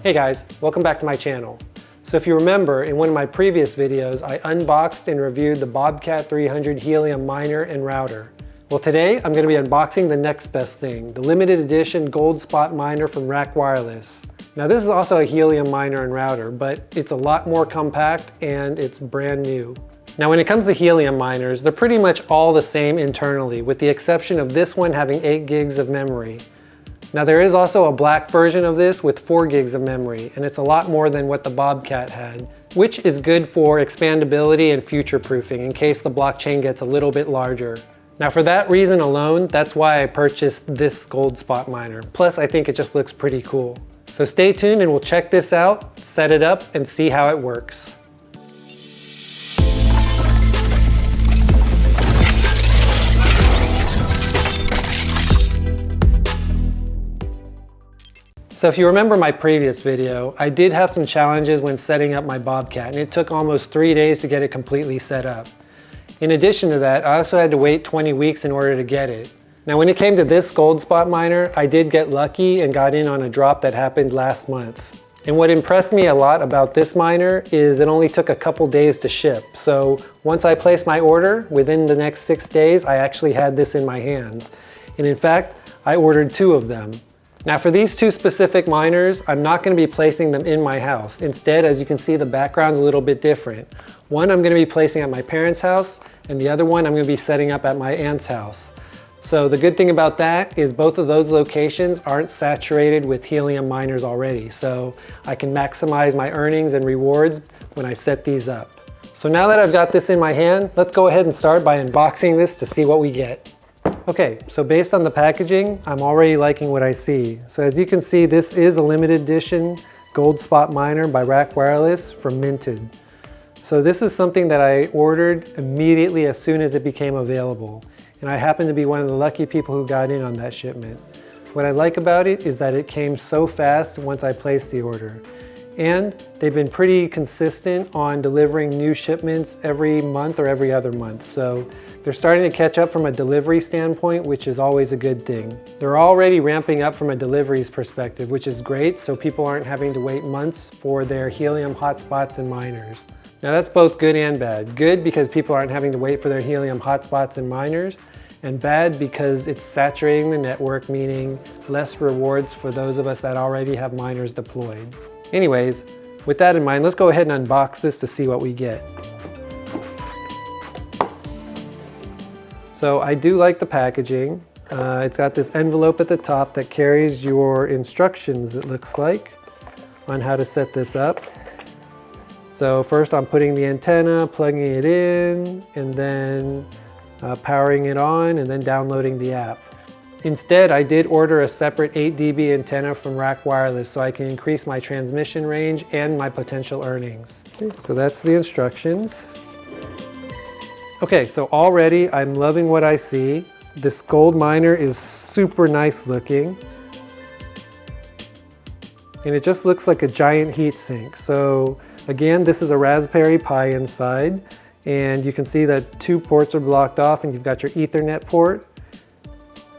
Hey guys, welcome back to my channel. So if you remember, in one of my previous videos, I unboxed and reviewed the Bobcat 300 Helium miner and router. Well, today I'm going to be unboxing the next best thing, the limited edition gold spot miner from Rak Wireless. Now this is also a Helium miner and router, but it's a lot more compact and it's brand new. Now when it comes to Helium miners, they're pretty much all the same internally, with the exception of this one having 8 gigs of memory. Now there is also a black version of this with 4 gigs of memory, and it's a lot more than what the Bobcat had, which is good for expandability and future-proofing in case the blockchain gets a little bit larger. Now for that reason alone, that's why I purchased this gold spot miner. Plus I think it just looks pretty cool. So stay tuned and we'll check this out, set it up, and see how it works. So if you remember my previous video, I did have some challenges when setting up my Bobcat, and it took almost 3 days to get it completely set up. In addition to that, I also had to wait 20 weeks in order to get it. Now when it came to this gold spot miner, I did get lucky and got in on a drop that happened last month. And what impressed me a lot about this miner is it only took a couple days to ship. So once I placed my order, within the next 6 days, I actually had this in my hands. And in fact, I ordered 2 of them. Now for these 2 specific miners, I'm not going to be placing them in my house. Instead, as you can see, the background's a little bit different. One I'm going to be placing at my parents' house, and the other one I'm going to be setting up at my aunt's house. So the good thing about that is both of those locations aren't saturated with Helium miners already, so I can maximize my earnings and rewards when I set these up. So now that I've got this in my hand, let's go ahead and start by unboxing this to see what we get. Okay, so based on the packaging, I'm already liking what I see. So as you can see, this is a limited edition gold spot miner by Rak Wireless from Minted. So this is something that I ordered immediately as soon as it became available. And I happen to be one of the lucky people who got in on that shipment. What I like about it is that it came so fast once I placed the order. And they've been pretty consistent on delivering new shipments every month or every other month. So they're starting to catch up from a delivery standpoint, which is always a good thing. They're already ramping up from a deliveries perspective, which is great, so people aren't having to wait months for their Helium hotspots and miners. Now that's both good and bad. Good because people aren't having to wait for their Helium hotspots and miners, and bad because it's saturating the network, meaning less rewards for those of us that already have miners deployed. Anyways, with that in mind, let's go ahead and unbox this to see what we get. So I do like the packaging. It's got this envelope at the top that carries your instructions, it looks like, on how to set this up. So first I'm putting the antenna, plugging it in, and then powering it on, and then downloading the app. Instead, I did order a separate 8 dB antenna from Rak Wireless so I can increase my transmission range and my potential earnings. Okay, so that's the instructions. Okay, so already I'm loving what I see. This gold miner is super nice looking. And it just looks like a giant heat sink. So again, this is a Raspberry Pi inside. And you can see that 2 ports are blocked off, and you've got your Ethernet port.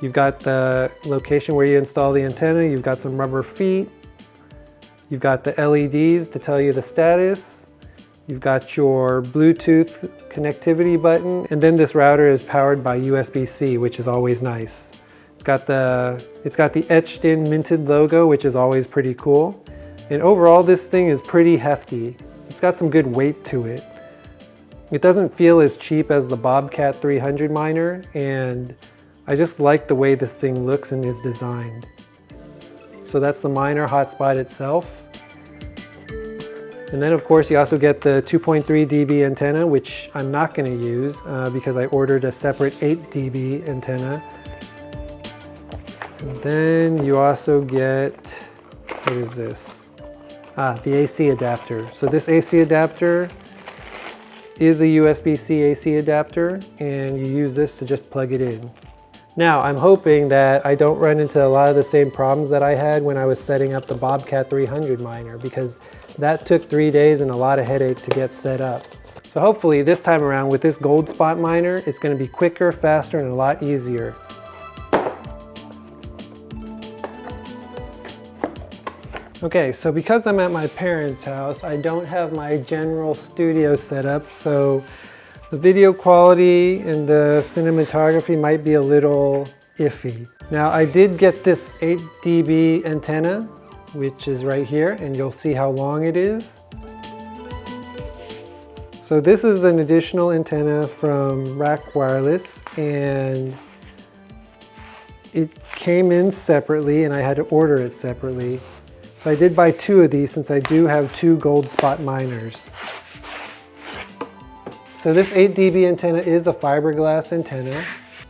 You've got the location where you install the antenna. You've got some rubber feet. You've got the LEDs to tell you the status. You've got your Bluetooth connectivity button. And then this router is powered by USB-C, which is always nice. It's got the etched in Minted logo, which is always pretty cool. And overall, this thing is pretty hefty. It's got some good weight to it. It doesn't feel as cheap as the Bobcat 300 miner, and I just like the way this thing looks and is designed. So that's the miner hotspot itself. And then of course you also get the 2.3 dB antenna, which I'm not going to use because I ordered a separate 8 dB antenna. And then you also get, what is this? The AC adapter. So this AC adapter is a USB-C AC adapter, and you use this to just plug it in. Now, I'm hoping that I don't run into a lot of the same problems that I had when I was setting up the Bobcat 300 miner, because that took 3 days and a lot of headache to get set up. So hopefully this time around with this gold spot miner, it's going to be quicker, faster, and a lot easier. Okay, so because I'm at my parents' house, I don't have my general studio set up, so the video quality and the cinematography might be a little iffy. Now, I did get this 8 dB antenna, which is right here, and you'll see how long it is. So this is an additional antenna from Rak Wireless, and it came in separately and I had to order it separately. So I did buy 2 of these since I do have 2 gold spot miners. So this 8 dB antenna is a fiberglass antenna.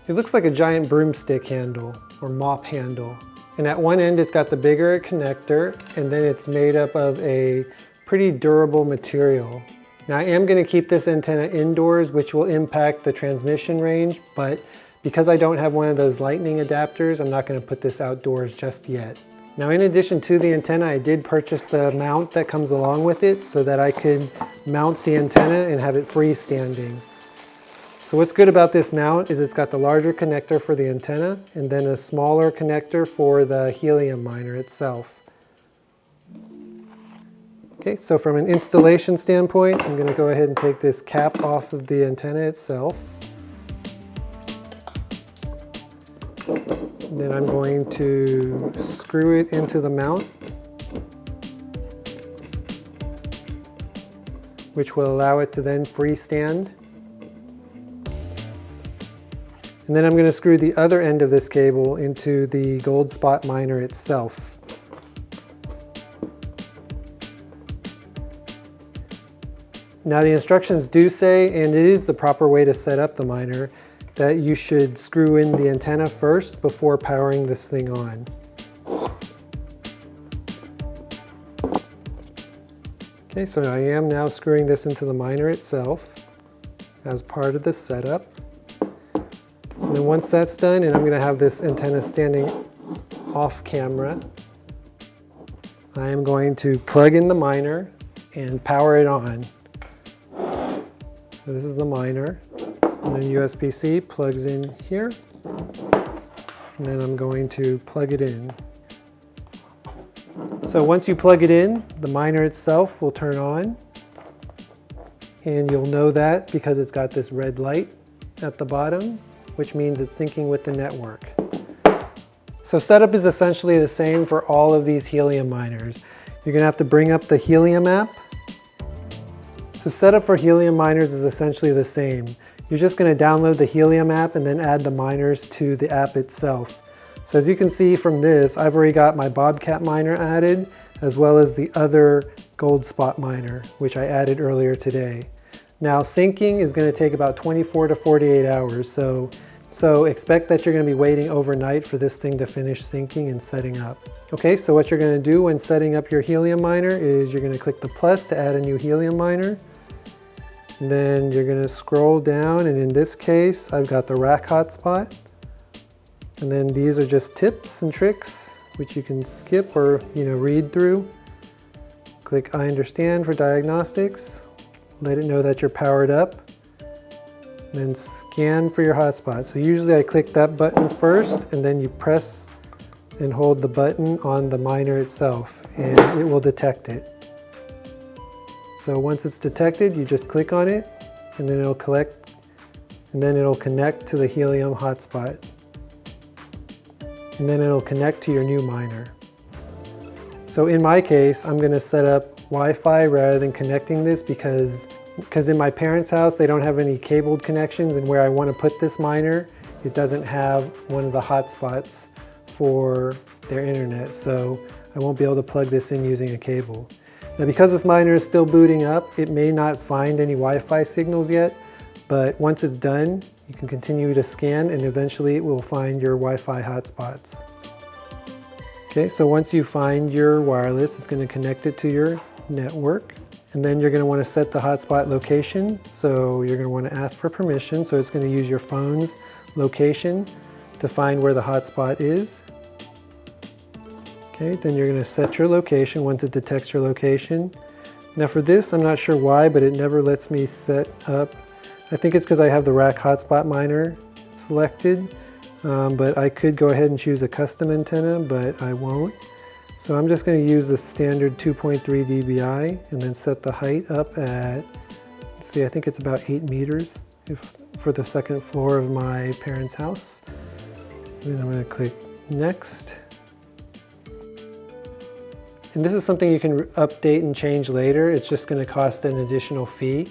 It looks like a giant broomstick handle or mop handle. And at one end it's got the bigger connector, and then it's made up of a pretty durable material. Now I am going to keep this antenna indoors, which will impact the transmission range, but because I don't have one of those lightning adapters, I'm not going to put this outdoors just yet. Now, in addition to the antenna, I did purchase the mount that comes along with it so that I could mount the antenna and have it freestanding. So what's good about this mount is it's got the larger connector for the antenna and then a smaller connector for the Helium miner itself. Okay, so from an installation standpoint, I'm going to go ahead and take this cap off of the antenna itself. Then I'm going to screw it into the mount, which will allow it to then freestand. And then I'm going to screw the other end of this cable into the gold spot miner itself. Now the instructions do say, and it is the proper way to set up the miner, that you should screw in the antenna first before powering this thing on. Okay, so I am now screwing this into the miner itself as part of the setup. And then once that's done, and I'm going to have this antenna standing off camera, I am going to plug in the miner and power it on. So this is the miner. And then USB-C plugs in here, and then I'm going to plug it in. So once you plug it in, the miner itself will turn on, and you'll know that because it's got this red light at the bottom, which means it's syncing with the network. So setup is essentially the same for all of these Helium miners. You're going to have to bring up the Helium app. So setup for Helium miners is essentially the same. You're just going to download the Helium app and then add the miners to the app itself. So as you can see from this, I've already got my Bobcat miner added, as well as the other gold spot miner, which I added earlier today. Now syncing is going to take about 24 to 48 hours, so expect that you're going to be waiting overnight for this thing to finish syncing and setting up. Okay, so what you're going to do when setting up your Helium miner is you're going to click the plus to add a new Helium miner. And then you're going to scroll down, and in this case I've got the Rak hotspot, and then these are just tips and tricks which you can skip or read through. Click I understand for diagnostics, let it know that you're powered up, and then scan for your hotspot. So usually I click that button first, and then you press and hold the button on the miner itself and it will detect it. So once it's detected, you just click on it, and then it'll collect, and then it'll connect to the Helium hotspot. And then it'll connect to your new miner. So in my case, I'm going to set up Wi-Fi rather than connecting this because in my parents' house, they don't have any cabled connections, and where I want to put this miner, it doesn't have one of the hotspots for their internet. So I won't be able to plug this in using a cable. Now because this miner is still booting up, it may not find any Wi-Fi signals yet, but once it's done, you can continue to scan and eventually it will find your Wi-Fi hotspots. Okay, so once you find your wireless, it's going to connect it to your network, and then you're going to want to set the hotspot location. So you're going to want to ask for permission, so it's going to use your phone's location to find where the hotspot is. Okay, then you're going to set your location once it detects your location. Now for this, I'm not sure why, but it never lets me set up. I think it's because I have the Rak hotspot miner selected, but I could go ahead and choose a custom antenna, but I won't. So I'm just going to use the standard 2.3 dBi and then set the height up at, let's see, I think it's about 8 meters for the second floor of my parents' house. Then I'm going to click next. And this is something you can update and change later. It's just going to cost an additional fee.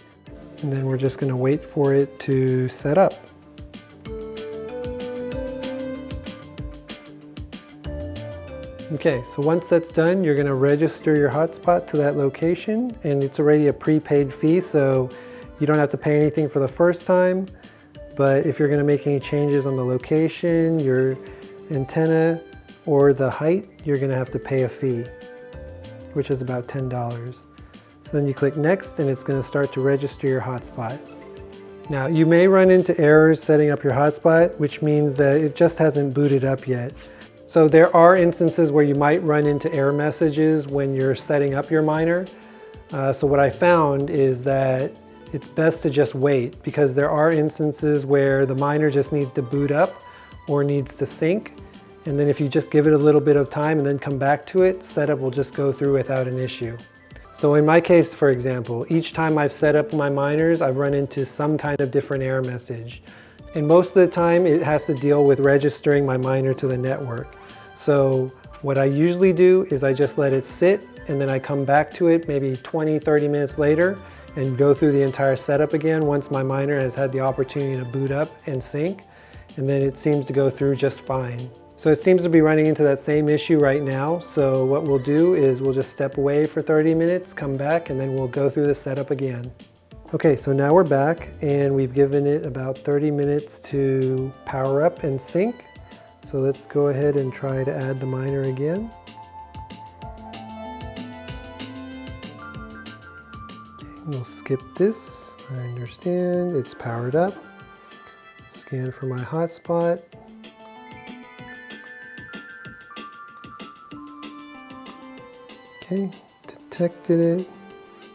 And then we're just going to wait for it to set up. Okay, so once that's done, you're going to register your hotspot to that location, and it's already a prepaid fee, so you don't have to pay anything for the first time. But if you're going to make any changes on the location, your antenna, or the height, you're going to have to pay a fee, which is about $10. So then you click next, and it's going to start to register your hotspot. Now, you may run into errors setting up your hotspot, which means that it just hasn't booted up yet. So there are instances where you might run into error messages when you're setting up your miner. So what I found is that it's best to just wait, because there are instances where the miner just needs to boot up or needs to sync. And then if you just give it a little bit of time and then come back to it, setup will just go through without an issue. So in my case, for example, each time I've set up my miners, I've run into some kind of different error message. And most of the time it has to deal with registering my miner to the network. So what I usually do is I just let it sit, and then I come back to it maybe 20-30 minutes later and go through the entire setup again once my miner has had the opportunity to boot up and sync, and then it seems to go through just fine. So it seems to be running into that same issue right now. So what we'll do is we'll just step away for 30 minutes, come back, and then we'll go through the setup again. Okay, so now we're back, and we've given it about 30 minutes to power up and sync. So let's go ahead and try to add the miner again. Okay, we'll skip this. I understand, it's powered up. Scan for my hotspot. Okay, detected it.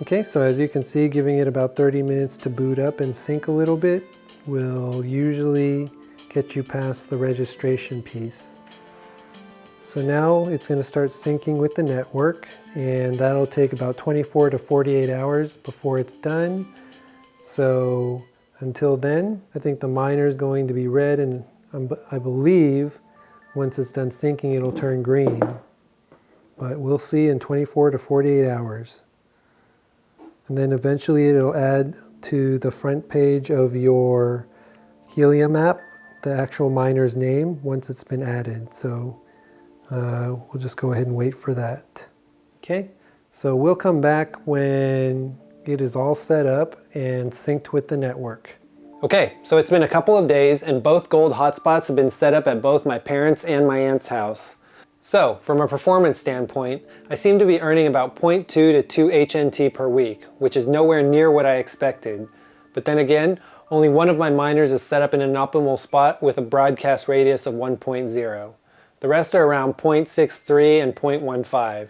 Okay, so as you can see, giving it about 30 minutes to boot up and sync a little bit will usually get you past the registration piece. So now it's going to start syncing with the network, and that'll take about 24 to 48 hours before it's done. So until then, I think the miner is going to be red, and I believe once it's done syncing, it'll turn green. But we'll see in 24 to 48 hours. And then eventually it'll add to the front page of your Helium app the actual miner's name once it's been added. So we'll just go ahead and wait for that. Okay, so we'll come back when it is all set up and synced with the network. Okay, so it's been a couple of days, and both gold hotspots have been set up at both my parents' and my aunt's house. So from a performance standpoint, I seem to be earning about 0.2 to 2 HNT per week, which is nowhere near what I expected. But then again, only one of my miners is set up in an optimal spot with a broadcast radius of 1.0. The rest are around 0.63 and 0.15,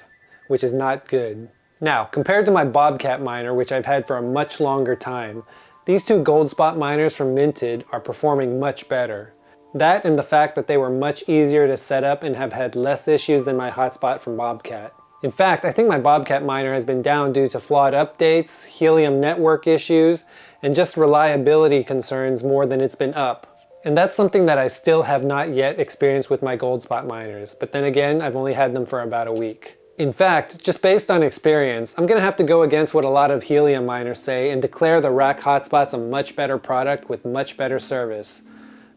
which is not good. Now, compared to my Bobcat miner, which I've had for a much longer time, these two gold spot miners from Minted are performing much better. That and the fact that they were much easier to set up and have had less issues than my hotspot from Bobcat. In fact, I think my Bobcat miner has been down due to flawed updates, Helium network issues, and just reliability concerns more than it's been up. And that's something that I still have not yet experienced with my gold spot miners, but then again, I've only had them for about a week. In fact, just based on experience, I'm going to have to go against what a lot of Helium miners say and declare the Rak hotspot's a much better product with much better service.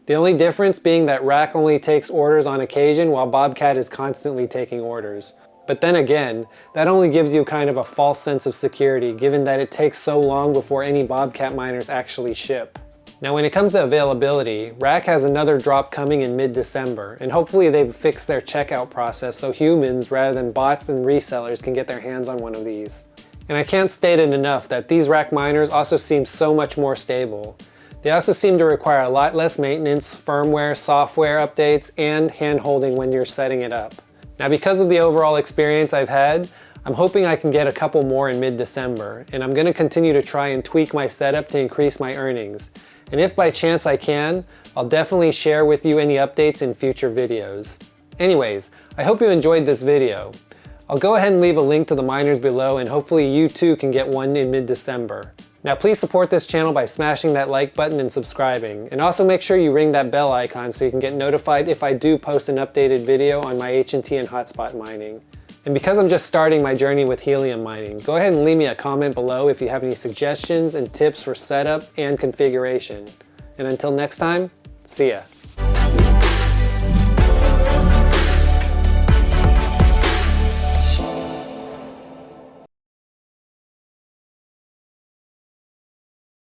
The only difference being that Rak only takes orders on occasion while Bobcat is constantly taking orders. But then again, that only gives you kind of a false sense of security given that it takes so long before any Bobcat miners actually ship. Now when it comes to availability, Rak has another drop coming in mid-December, and hopefully they've fixed their checkout process so humans rather than bots and resellers can get their hands on one of these. And I can't state it enough that these Rak miners also seem so much more stable. They also seem to require a lot less maintenance, firmware, software updates, and hand-holding when you're setting it up. Now because of the overall experience I've had, I'm hoping I can get a couple more in mid-December, and I'm going to continue to try and tweak my setup to increase my earnings. And if by chance I can, I'll definitely share with you any updates in future videos. Anyways, I hope you enjoyed this video. I'll go ahead and leave a link to the miners below, and hopefully you too can get one in mid-December. Now please support this channel by smashing that like button and subscribing, and also make sure you ring that bell icon so you can get notified if I do post an updated video on my HNT and hotspot mining. And because I'm just starting my journey with helium mining, go ahead and leave me a comment below if you have any suggestions and tips for setup and configuration. And until next time, see ya.